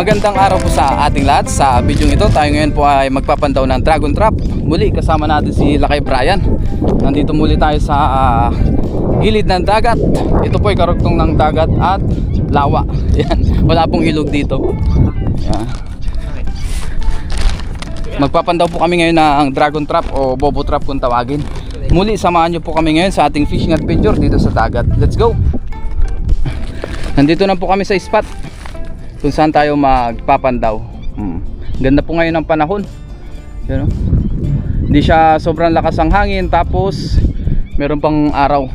Magandang araw po sa ating lahat. Sa video ito, tayo ngayon po ay magpapandaw ng Dragon Trap. Muli kasama natin si Lakay Brian. Nandito muli tayo sa gilid ng dagat. Ito po ay karugtong ng dagat at lawa. Yan. Wala pong ilog dito. Yan. Magpapandaw po kami ngayon ng Dragon Trap o Bobo Trap kung tawagin. Muli samahan nyo po kami ngayon sa ating fishing adventure dito sa dagat. Let's go! Nandito na po kami sa spot kung saan tayo magpapandaw. Ganda po ngayon ng panahon. Yan, hindi siya sobrang lakas ang hangin, tapos meron pang araw,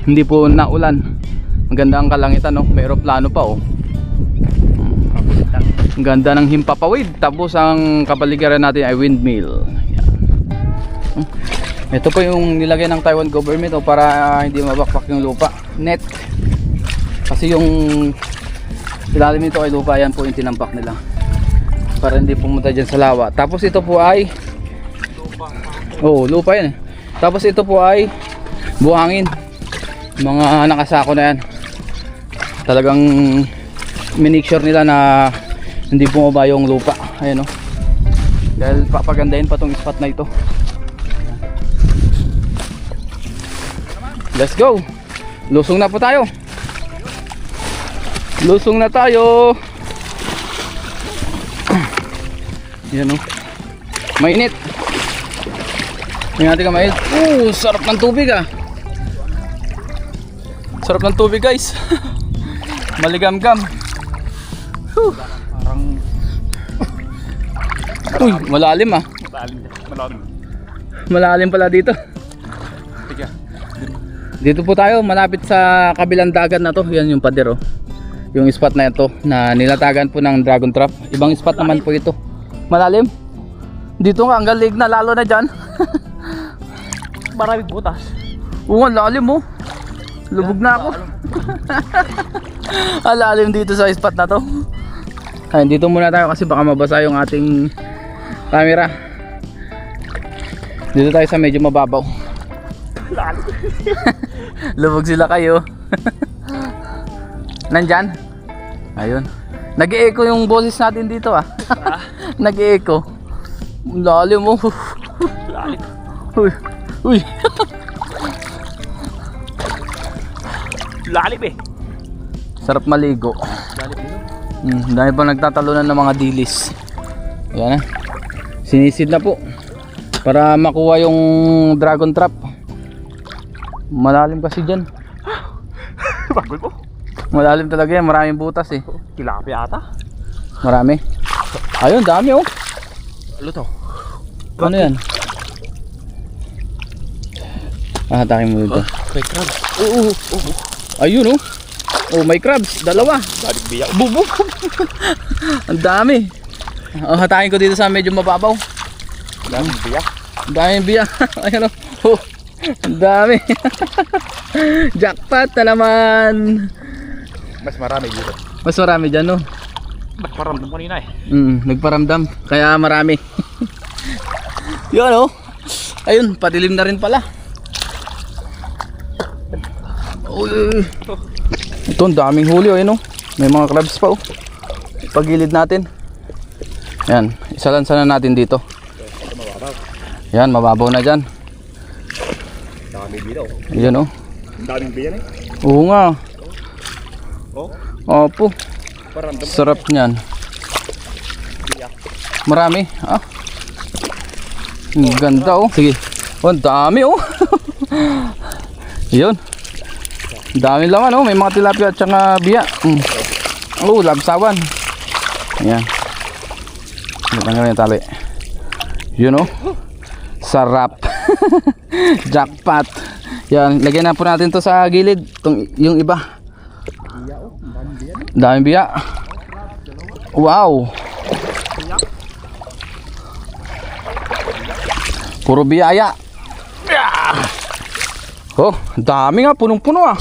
hindi po naulan. Maganda ang kalangitan, no? May aeroplano pa, oh. Ang ganda ng himpapawid. Tapos ang kapaligiran natin ay windmill. Yan. Ito po yung nilagay ng Taiwan government, oh, para hindi mabakbak yung lupa. Net. Kasi yung ilalim nito ay lupa, yan po yung tinampak nila para hindi pumunta dyan sa lawa. Tapos ito po ay lupa yan eh. Tapos ito po ay buhangin, mga nakasako na yan. Talagang minake sure nila na hindi bumaba yung lupa. Ayan, oh. Dahil papagandahin pa tong spot na ito. Let's go. Lusong na po tayo. Lusong na tayo. Yan, oh. Mainit. Tingnan natin ka mainit. Sarap ng tubig, ah. Sarap ng tubig, guys. Maligam-gam. Parang malalim, ah. Malalim pala dito. Dito po tayo, malapit sa kabilang dagat na to. Yan yung pader, oh. Yung spot na ito na nilatagan po ng Dragon Trap. Ibang spot naman po ito. Malalim. Dito nga, ang galig na, lalo na dyan. Maraming butas. Oo nga, lalim, mo. Lubog na ako. Lalim dito sa spot na to. Ay, dito muna tayo kasi baka mabasa yung ating camera. Dito tayo sa medyo mababaw. Lubog sila kayo. Nandyan? Ayun. Nag-e-echo yung boses natin dito, ah. Nag-e-echo. Lalim, mo. Lalim. Uy. Uy. Lalim, eh. Sarap maligo. Lalim. Dahil pa nagtatalunan ng mga dilis. Ayan, ah. Sinisid na po para makuha yung Dragon Trap. Malalim kasi dyan. Bagol mo. Malalim talaga yan, maraming butas eh. Tilapia ata. Marami. Ayun, dami, oh. Ano to? Ano yan? Hatakin mo dito. May crabs. Ayun, oh. Oh, may crabs, dalawa. Dalig biyak. Bubo. Ang dami. Hatakin ko dito sa medyo mababaw. Dalig biyak. Ang daming biya. Ayun, oh. Ang dami. Jackpot na naman. Mas marami dito. Mas marami dyan, no? Mas paramdam kanina, eh. Nagparamdam. Kaya marami. Yun, oh. Ayun, padilim na rin pala. Ito, ang daming huli, oh. Yun, oh. May mga crabs pa, oh. Pagilid natin. Yan, isalansan na natin dito. Yan, mababaw na dyan. Dami dito. Yan, oh. Daming biyan, eh. Oo nga. Oh. Opo. Paramdam. Sarap niyan. Biyak. Marami. Ah. Ang ganda, oh. Sige. Oh, ang dami, oh. Yun. Ang dami laman, oh. May mga tilapia at saka biya. Oh, labsawan. Ayan. Tanggalin yung tali. Yun, oh. Sarap. Jackpot. Yan, lagyan na po natin to sa gilid. Yung iba. Daming biya. Wow. Puro biyaya. Oh, dami nga, punong-puno, ah.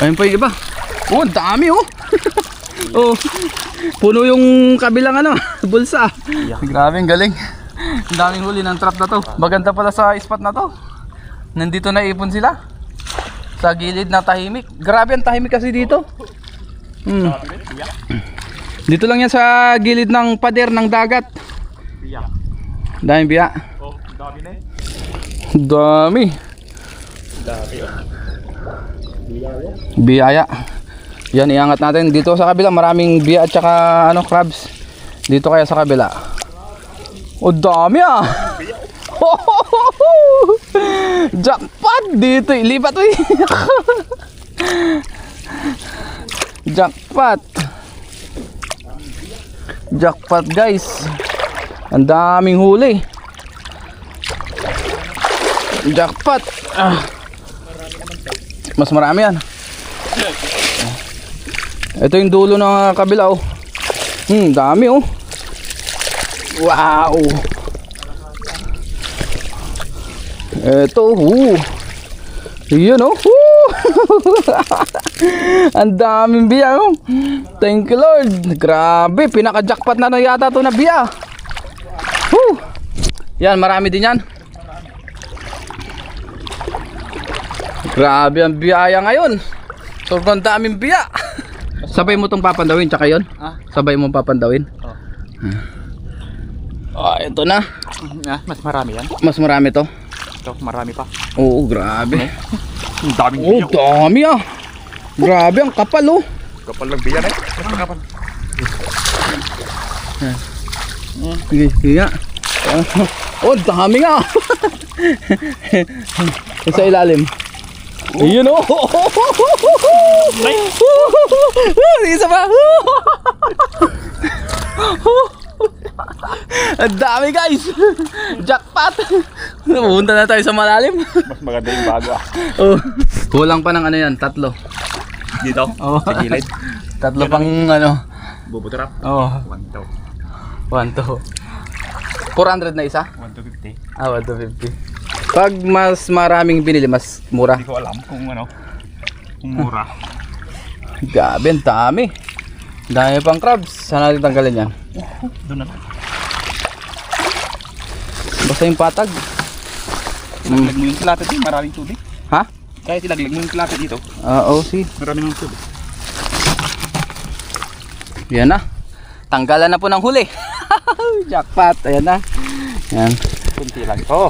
Ayun pa yung iba. Oh, dami, oh. Oh. Puno yung kabilang ano, bulsa. Grabe, ang galing. Ang daming huli ng trap na to. Maganda pala sa spot na to. Nandito na ipon sila. Sa gilid na tahimik. Grabe ang tahimik kasi dito. Dito lang yan sa gilid ng pader ng dagat. Biyak. Daming biya. Oh, dami na eh. Dami. Dami oh. Biyaya. Biyaya. Yan, iangat natin. Dito sa kabila maraming biya at saka ano, crabs. Dito kaya sa kabila. Oh, dami ah. Jackpot dito. Ilipat mo. Jackpot. Jackpot guys. Ang daming huli. Jackpot. Mas marami yan. Ito yung dulo ng kabila oh. Dami oh. Wow. Ito yun oh. Ang daming biya oh. Thank you Lord. Grabe, pinaka-jackpot na yata ito na biya. Yan, marami din yan. Grabe ang biyaya ngayon. Sobrang daming biya. Sabay mo itong papandawin tsaka yun? Sabay mo papandawin? Ito na. Mas marami yan. Mas marami to. Ito, marami pa. Oo, grabe. Ang daming Oh, biyak. dami ah. Grabe, ang kapal oh. Kapal lang biyan eh. Mas makapal. Sige, sige nga. Oh, dami nga. Sa ilalim. Ayun oh. Isa pa. Ang dami guys. Jackpot. Pupunta na tayo sa malalim. Mas maganda yung bago ah. Oh. Kulang pa ng ano yan, 3. Dito? Oh. Sa gilid? 3 pang ano. Bubutrap? Oh. 1 to 400 na isa? 1 to 50. 1 to 50. Pag mas maraming binili, mas mura. Hindi ko alam kung ano. Kung mura. Gabi, ang dami. Dami pang crabs. Saan natin tanggalin yan? Doon na. Basta yung patag. Ilaglag mo yung kilapit dito, maraming tubig. Ha? Kahit ilaglag mo yung kilapit dito, Oo, see. maraming tubig. Yan na. Tanggalan na po ng huli. Jackpot. Ayan na. Yan. Kunti lang ito.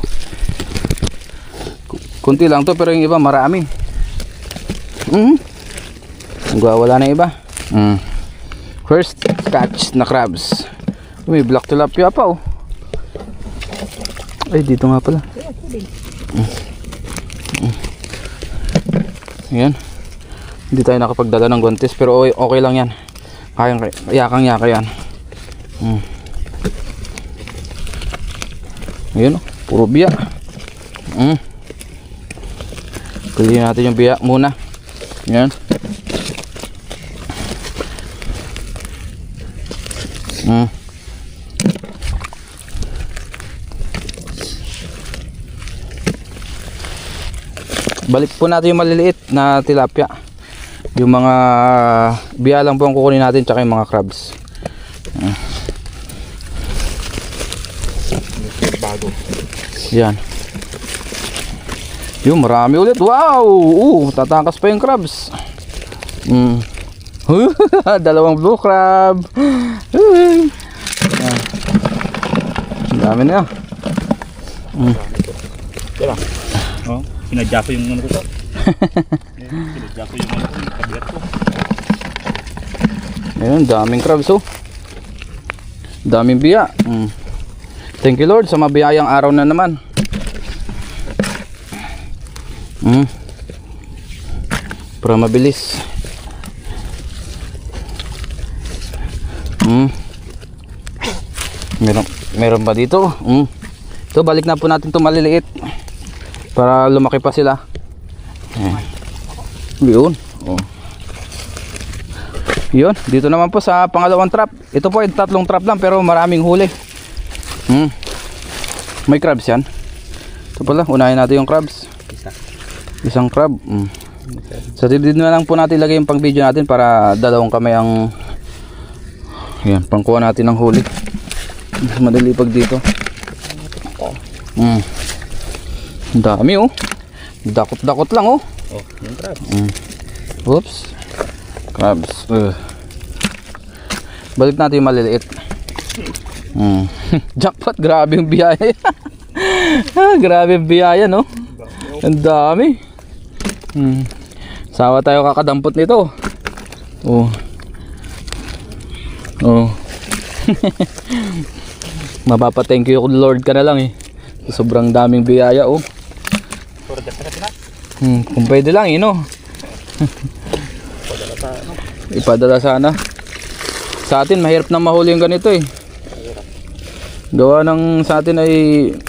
Kunti lang to pero yung iba marami. Wala na iba. First catch na crabs. May black tilapia pa oh. Ay, dito nga pala. Ayan. Hindi tayo nakapagdala ng guantes pero okay lang yan. Yakang-yaka yan. Ayan oh, puro biya. Pilihin natin yung biya muna. Ayan. Balik po natin yung maliliit na tilapia. Yung mga biya lang po ang kukunin natin tsaka yung mga crabs. Bago. Yan. Yung marami ulit. Wow! Tatakas pa yung crabs. Dalawang blue crab. Yan. Ang dami na. Diba? Oh, sinadya ko yung ano ko to. Sinadya ko yung ano ko, yung kabilat ko. Ayun, daming crabs oh. Daming biya. Thank you Lord sa mabiyayang araw na naman. Para mabilis. Meron pa dito. Ito, balik na po natin ito maliliit para lumaki pa sila. Yun. Yun, dito naman po sa pangalawang trap. Ito po ay 3 trap lang pero maraming huli. May crabs yan. Ito pala, unahin natin yung crabs. Isang crab. Sa dibdib na lang po natin ilagay yung pang video natin para dalawang kamay ang yan, pangkuha natin ng huli. Mas madali pag dito. Ang dami oh. Dakot-dakot lang oh. Oh, yung crabs. Oops. Crabs. Balik natin yung maliliit. Jackpot, grabe yung biyaya. Grabe yung biyaya, no? Ang dami. Sawa tayo kakadampot nito. Oh. Oh. Mapapa-thank you Lord ka na lang eh. Sobrang daming biyaya, oh. Kung pwede lang, no? Ipadala sana. Sa atin mahirap na mahuli yung ganito eh. Gawa ng sa atin ay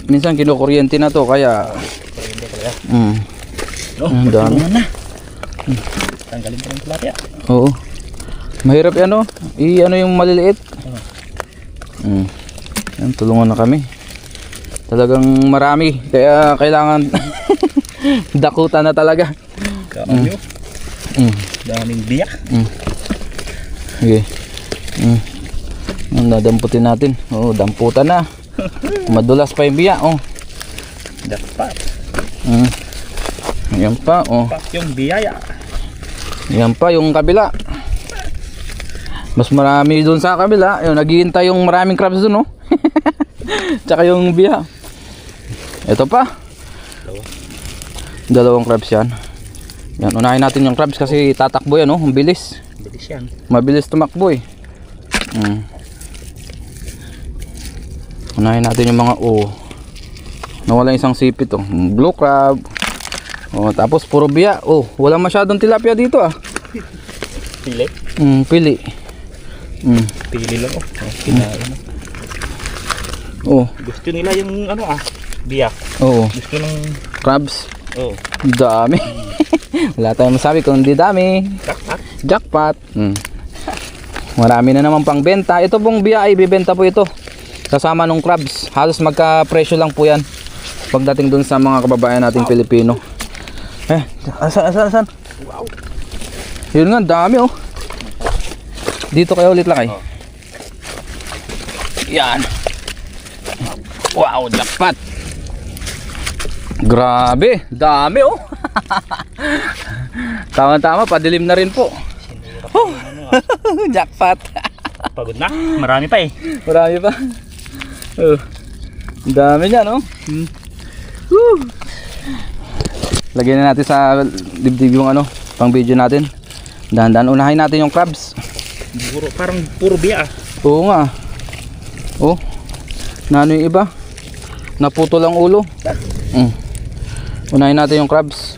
minsan kinukuryente na to kaya ang dami na. Tanggalin ko ng tilapia. Oo. Mahirap yan, oh. I-ano yung maliliit. Yan, tulungan na kami. Talagang marami kaya kailangan dakutan na talaga. Kaanyo. Daming biyak. Okay. Nadamputin natin. Oh, damputan na. Madulas pa yung biya, oh. Dapat. Yan pa, oh. Dapat yung biyaya. Yan pa yung kabila. Mas marami doon sa kabila. Yung naghihintay yung maraming crabs doon, oh. Tsaka yung biya. Ito pa. Dalawang crabs yan. Yan, unahin natin yung crabs kasi tatakbo yan, oh. Ang bilis. Bilis yan. Mabilis tumakbo eh. Unahin natin yung mga nawala isang sipit, oh. Blue crab. Oh, tapos puro biya. Oh, wala masyadong tilapia dito, ah. Pili. Pili. Pili lang, oh. Kinain. Oh. Gusto nila yung ano, biyak. Oo. Gusto ng Crabs. oh. Dami. Wala tayong masabi kung hindi dami. Jackpot. Jackpot. Marami na naman pang benta. Ito pong biya ay bibenta po ito. Kasama nung crabs. Halos magka-presyo lang po yan. Pagdating dun sa mga kababayan nating Pilipino. Asan? Wow. Yun nga, dami, oh. Dito kayo ulit lang, ay. Yan. Wow, jackpot. Grabe, dami, oh. Tama-tama, padilim na rin po. Jackpot. Pagod na. Marami pa eh. Marami pa. Dami niya, no? Lagyan na natin sa dibdib yung pang video natin. Dahan-dahan unahin natin yung crabs. Parang puro biya. Oo nga. Oh. Nano yung iba? Naputo lang ulo. Unahin natin yung crabs.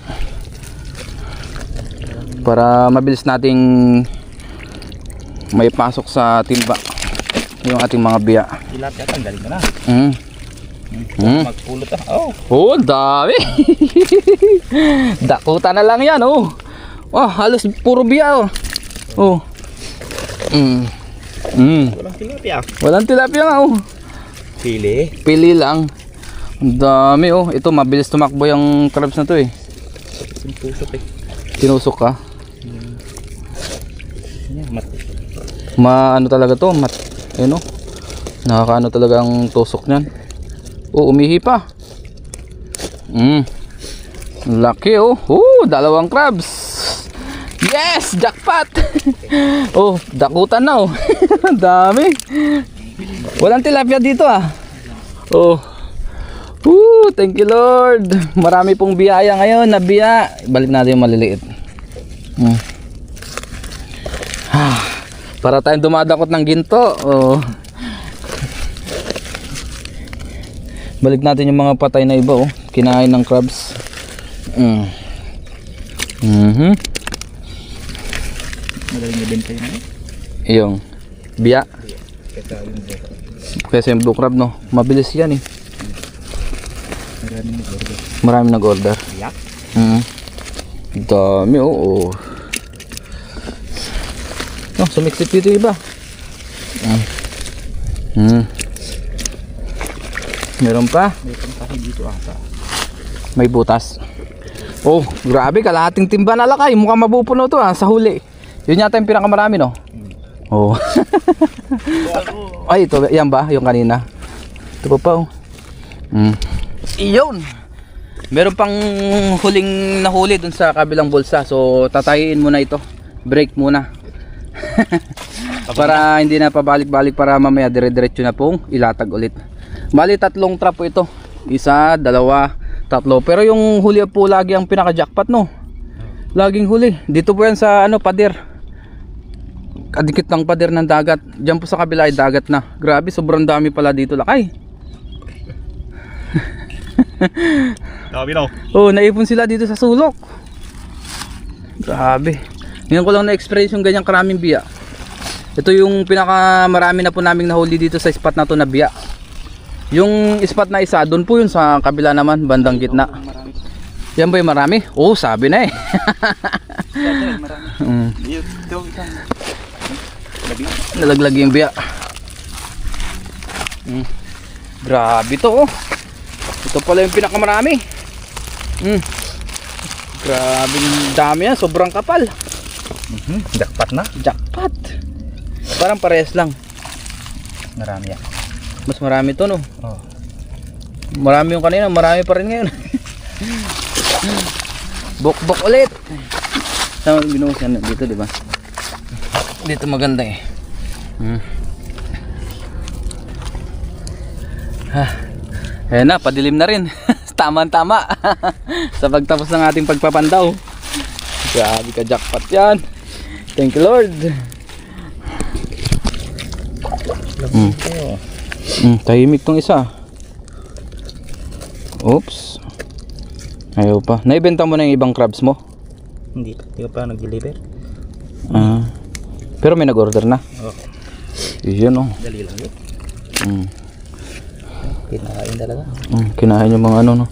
Para mabilis nating maipasok sa timba yung ating mga biya. Tilapia, tanggalin ko na. Magpulot ah. Oh, dami. Dakutan na lang yan, oh. Oh, halos puro biya, oh. Oh. Walang tilapia. Walang tilapia nga, oh. Pili lang. Ang dami, oh. Ito, mabilis tumakbo yung crabs na to, eh. Simpusok eh. Tinusok ka? Ano talaga to? Ayun, oh. Nakakaano talaga ang tusok niyan. Oh, umihi pa. Laki, oh. Dalawang crabs. Yes, jackpot. Oh, dakutan na, oh. Dami. Walang tilapia dito, ah. Oh. Thank you Lord. Marami pong biyaya ngayon na biya. Balik natin yung maliliit. Para tayong dumadakot ng ginto. Oh. Balik natin yung mga patay na iba, oh. Kinain ng crabs. Magaling ibenta yun, eh. Yung biya. Kasi yung blue crab, no. Mabilis yan, eh. Maraming nag-order. Biyak? Dami, oh. Oh, sumiksik dito yung iba. Meron pa? May butas. Oh, grabe, kalahating timba na lakay. Mukhang mapupuno to, sa huli. Yun yata yung pinakamarami, no? Oh. Ay, ito, yan ba? Yung kanina. Ito pa, oh. Iyon. Meron pang huling nahuli dun sa kabilang bulsa. So, tatayin muna ito. Break muna. para hindi na pabalik-balik, para mamaya dire-diretso na pong ilatag ulit. Bali 3 trap po ito. 1, 2, 3. Pero yung huli po lagi ang pinaka-jackpot, no? Laging huli. Dito po yan sa pader. Kadikit ng pader ng dagat. Diyan po sa kabila ay dagat na. Grabe, sobrang dami pala dito, lakay. Dami daw. Oh, naipon sila dito sa sulok. Grabe. Ngayon ko lang na-experience yung ganyang karaming biya. Ito yung pinakamarami na po naming nahuli dito sa spot na to na biya. Yung spot na isa, doon po yun sa kabila naman, bandang gitna. Yan ba yung marami? Oh, sabi na eh. Nalaglag yung biya. Grabe to, oh. Ito pala yung pinakamarami. Grabe yung dami yan, sobrang kapal. Jackpot na. Jackpot. Parang parehas lang. Marami yan. Mas marami to, no? Oh. Marami yung kanina, marami pa rin ngayon. Bok-bok ulit. Sama binuhos yan dito, di ba? Dito maganda eh. Ayan na, padilim na rin. Tama-tama. Sa pagtapos ng ating pagpapandaw. Grabe ka, jackpot yan. Thank you, Lord. Tahimik tong isa. Oops. Ayaw pa. Naibenta mo na yung ibang crabs mo? Hindi ko pa nag-deliver. Pero may nag-order na. Oh. Yun, oh. Dali lang yun. Kinain talaga. Kinain yung mga ano, no.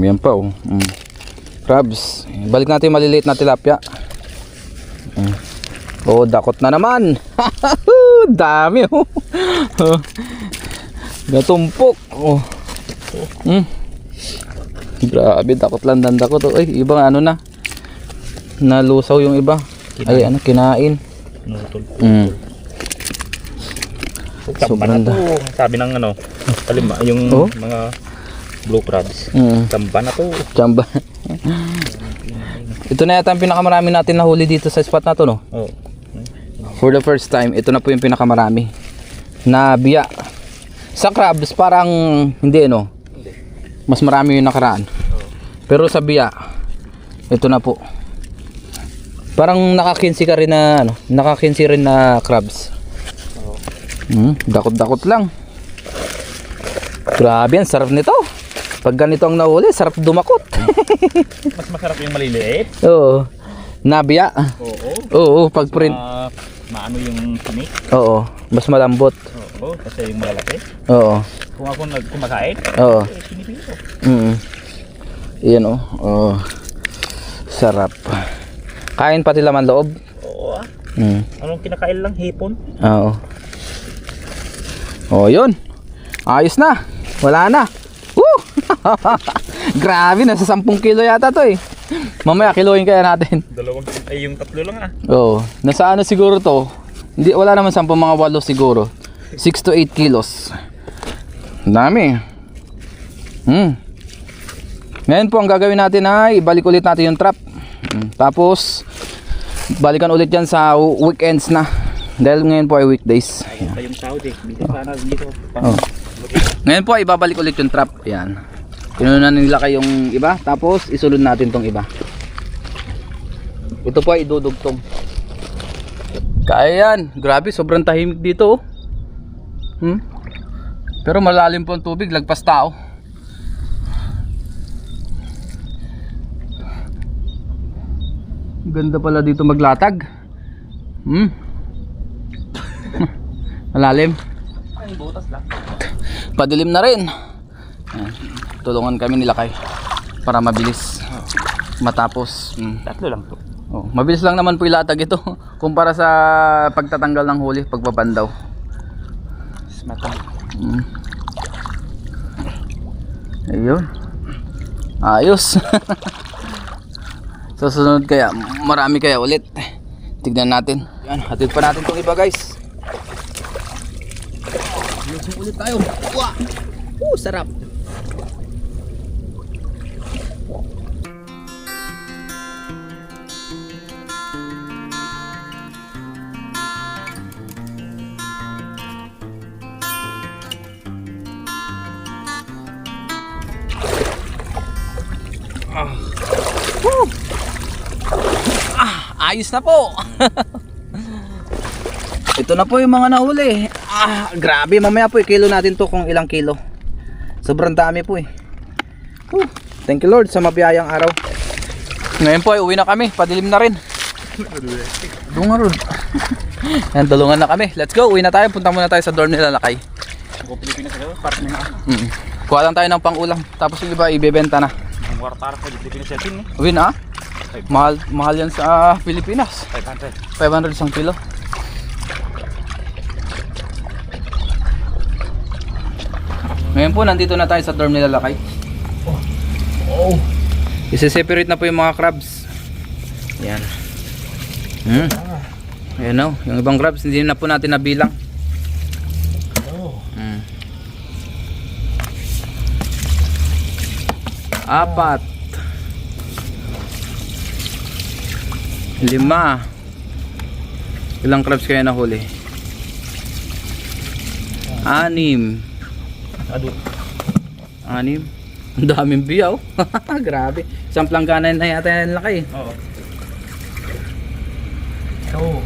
Yan pa, oh. Crabs. Balik natin yung maliliit na tilapia. Oh, dakot na naman. Dami, oh. Natumpok. Oh. Grabe, dakot lang dandakot. Oh. Ay, ibang ano na. Nalusaw yung iba. Ay, ano, kinain. Nutol. Sobrang na to. Sabi ng ano, yung mga blue crabs. Tamba na to. Tamba. Ito na yata ang pinakamarami natin nahuli dito sa spot na to, no? Oh. For the first time, ito na po yung pinakamarami na biya. Sa crabs parang hindi, no? Mas marami yung nakaraan. Pero sa biya, ito na po. Parang nakakinsi ka rin na ano, nakakinsi rin na crabs. Dakot-dakot lang. Grabe, ang sarap nito. Pag ganito ang nahuli, sarap dumakot. Mas masarap yung maliliit. Oo. Nabiya. Oo, pag print. Maano yung tinik. Oo, mas malambot. Oo, kasi yung malalaki. Oo. Kung ako kumakain, Oo. pinipili ko. Iyan, oh. Oh. Sarap. Kain pati laman loob. Oo. Anong kinakain lang? Hipon? Oo. Oh, yun. Ayos na. Wala na. Woo! Grabe, nasa 10 kilo yata to eh. Mamaya kiloin kaya natin. Yung 3 lang ah. Oo. Nasa ano siguro to? Hindi, wala naman 10, mga 8 siguro. 6 to 8 kilos. Dami. Ngayon po ang gagawin natin ay ibalik ulit natin yung trap. Tapos balikan ulit yan sa weekends na. Dahil ngayon po ay weekdays. Ayun yung Saudi. Dito sana dito. Ngayon po ay ibabalik ulit yung trap. Ayan. Pinunan nila kayong iba. Tapos isulod natin tong iba. Ito po ay idudugtong. Kaya yan. Grabe, sobrang tahimik dito, oh. Pero malalim po ang tubig. Lagpas tao. Ganda pala dito maglatag. Malalim. Ay, butas lang. Padilim na rin. Tulungan kami nila kay para mabilis matapos. 3 lang to. Oh, mabilis lang naman po ilatag ito kumpara sa pagtatanggal ng huli, pagpapandaw. Ayun. Ayos. Sa susunod kaya, marami kaya ulit. Tignan natin. Yan, hatid pa natin itong iba, guys. Lusong ulit tayo. Wow! Sarap. ayos na po. Ito na po yung mga nahuli. Grabe, mamaya po i-kilo natin to kung ilang kilo. Sobrang dami po eh. Thank you Lord sa mabiyayang araw. Ngayon po ay uwi na kami, padilim na rin. Dunga ron. Yan, tulungan na kami. Let's go, uwi na tayo. Punta muna tayo sa dorm nila Lakay. Ako Pilipinas ako, partner na ako. Kuha lang tayo ng pang-ulam. Tapos yung iba ibebenta na. Ang wartar ko, Pilipinas natin eh. Uwi na. Mahal yan sa Pilipinas. 500. 500 isang kilo. Ngayon po nandito na tayo sa dorm nila Lakay. Isi-separate na po yung mga crabs. Yan. Ayan o. Yung ibang crabs hindi na po natin nabilang. 4 5. Ilang crabs kaya nahuli? 6. 6. Ang daming biyaw. Grabe. Isang planggana na yata yan Lakay. Oo.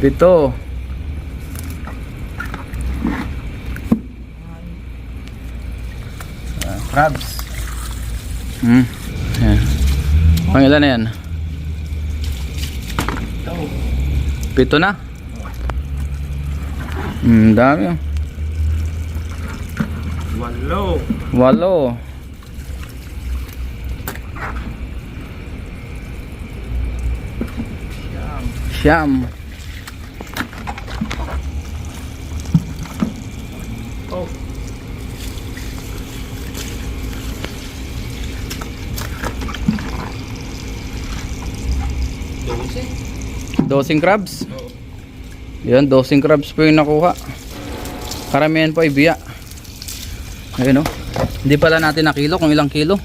7. Crabs. Yan. Pangilan na yan? 7 na. Dami oh. 8. Siyam. Oh. 12 crabs. Yan, 12 crabs po yung nakuha. Karamihan po ay biya. Ayun o. Hindi pala natin na kilo kung ilang kilo.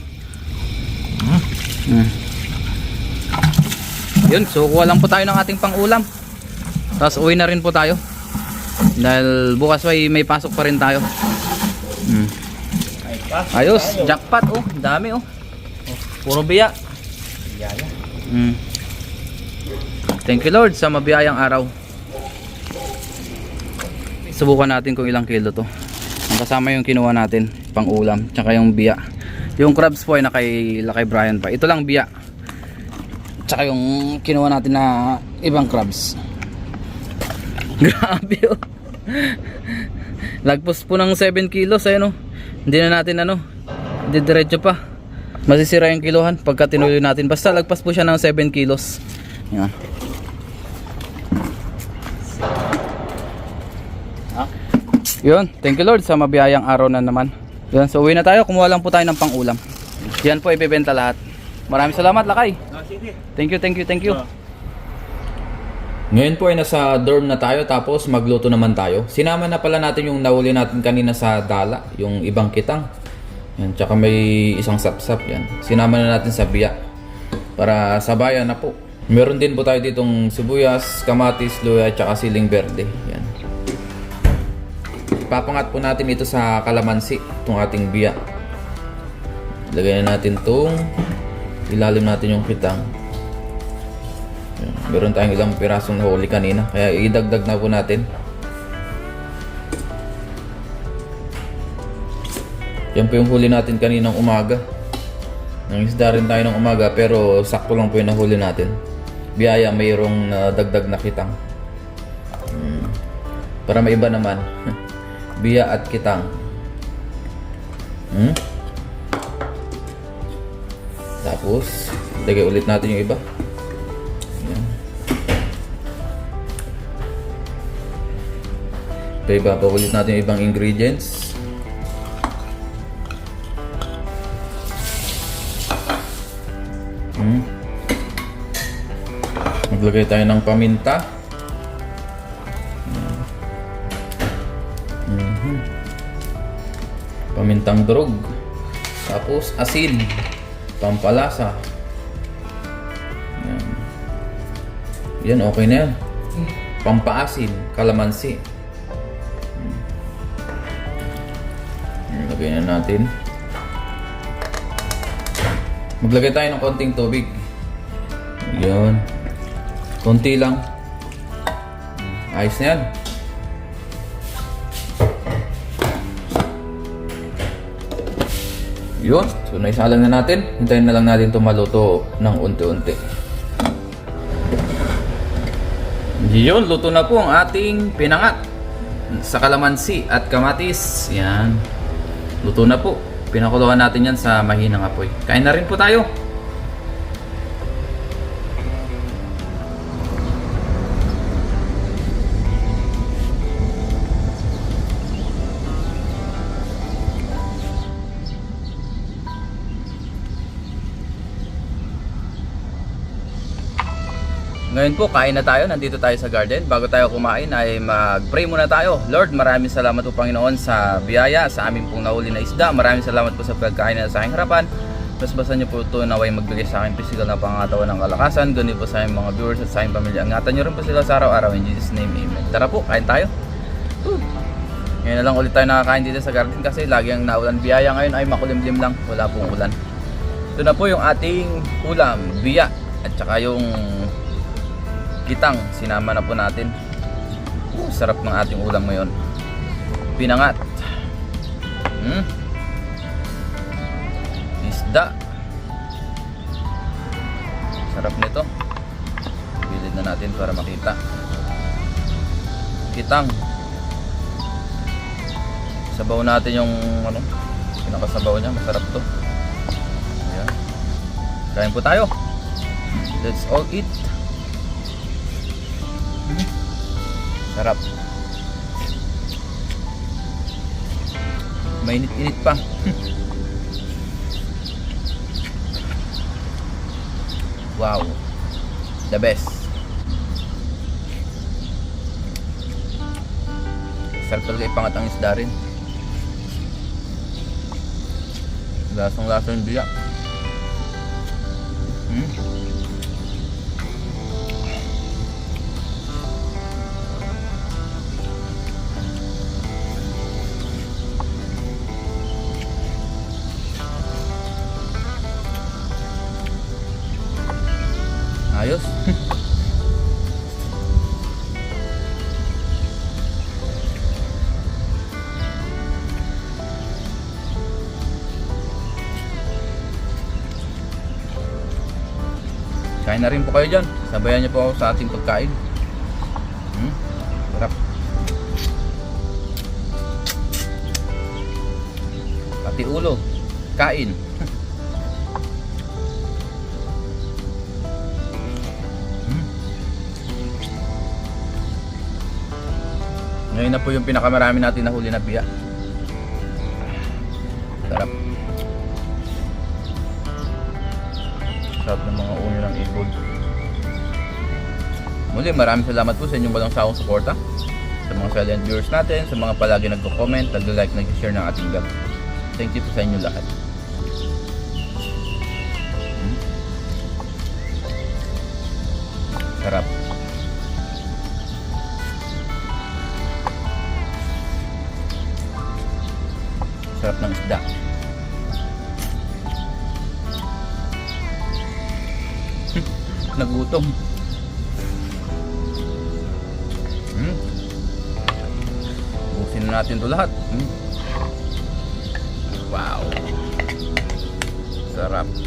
Yun, so kuha lang po tayo ng ating pang-ulam. Tapos uwi na rin po tayo. Dahil bukas may pasok pa rin tayo. Ayos, jackpot oh, dami oh. Puro biya. Thank you Lord sa mabiyayang araw. Subukan natin kung ilang kilo to. Ang kasama yung kinuha natin, pang-ulam, tsaka yung biya. Yung crabs po ay kay Brian pa. Ito lang biya. Tsaka yung kinuha natin na ibang crabs. Grabe oh. Lagpos po ng 7 kilos ayun oh. Hindi na natin didiretso pa. Masisira yung kilohan pagka tinuloy natin. Basta lagpas po siya ng 7 kilos. Yan. Yun, thank you Lord sa mabiyayang araw na naman. Yun, so uwi na tayo. Kumuha lang po tayo ng pang-ulam. Yan po ibebenta lahat. Maraming salamat Lakay. Thank you. Ngayon po ay nasa dorm na tayo tapos magluto naman tayo. Sinama na pala natin yung nahuli natin kanina sa dala, yung ibang kitang. Yan, tsaka may isang sapsap yan. Sinama na natin sa biya para sabayan na po. Meron din po tayo ditong sibuyas, kamatis, luya, tsaka siling berde. Yan. Papangat po natin ito sa kalamansi, itong ating biya. Lagay na natin itong ilalim natin yung kitang. Yan. Meron tayong ilang pirasong nahuli kanina, kaya idagdag na po natin. Yan po yung huli natin kaninang umaga. Nangisda rin tayo ng umaga pero sakto lang po yung nahuli natin. Biyaya mayroong dagdag na kitang. Para maiba naman. Biya at kitang. Tapos lagay ulit natin yung iba. Yan. Iba ulit natin yung ibang ingredients. Maglagay tayo ng paminta. Pamintang durog. Tapos asin, pampalasa. Yan, okay na yan. Pampaasim, kalamansi. Lagay na natin. Maglagay tayo ng konting tubig. Yan. Konti lang. Ayos na yan. Yun. So, naisalang na natin. Hintayin na lang natin ito maluto ng unti-unti. Yun. Luto na po ang ating pinangat sa kalamansi at kamatis. Yan. Luto na po. Pinakuluan natin yan sa mahinang apoy. Kain na rin po tayo. Ngayon po, kain na tayo. Nandito tayo sa garden. Bago tayo kumain ay mag-pray muna tayo. Lord, maraming salamat po Panginoon sa biyaya, sa amin pong nahuli na isda. Maraming salamat po sa pagkain na sa aking harapan. Basbasan niyo po ito naway magbigay sa akin physical na pangatawan ng kalakasan. Ganun po sa aking mga viewers at sa aking pamilya. Ingatan niyo rin po sila sa araw-araw. In Jesus' name, amen. Tara po, kain tayo. Ngayon na lang ulit tayo nakakain dito sa garden kasi lagi ang naulan. Biyaya ngayon ay makulimlim lang. Wala pong ulan. Ito na po yung ating ulam, biya. At saka yung kitang, sinama na po natin. Sarap ng ating ulam ngayon. Pinangat. Isda. Sarap nito. Bilid na natin para makita. Kitang. Sabaw natin yung ano, pinakasabaw niya. Masarap to. Ayan. Kain po tayo. Let's all eat. Sarap. Mainit-init pa. Wow. The best. Sarap talaga ipangat ang isda rin. Lasang-lasa yung biya. Ayos. Kain na rin po kayo dyan. Sabayan niyo po ako sa ating pagkain. Sarap. Pati ulo. Kain. Ngayon na po yung pinakamarami natin nahuli na biya. Sarap. Sarap ng mga ulo ng ibon. Muli, maraming salamat po sa inyong walang sawang suporta. Sa mga silent viewers natin, sa mga palagi nagko-comment, nag-like, nag-share ng ating vlog. Thank you po sa inyo lahat. Sarap. Sarap ng isda. Nagutom. Ubusin na natin ito lahat. Wow. Sarap.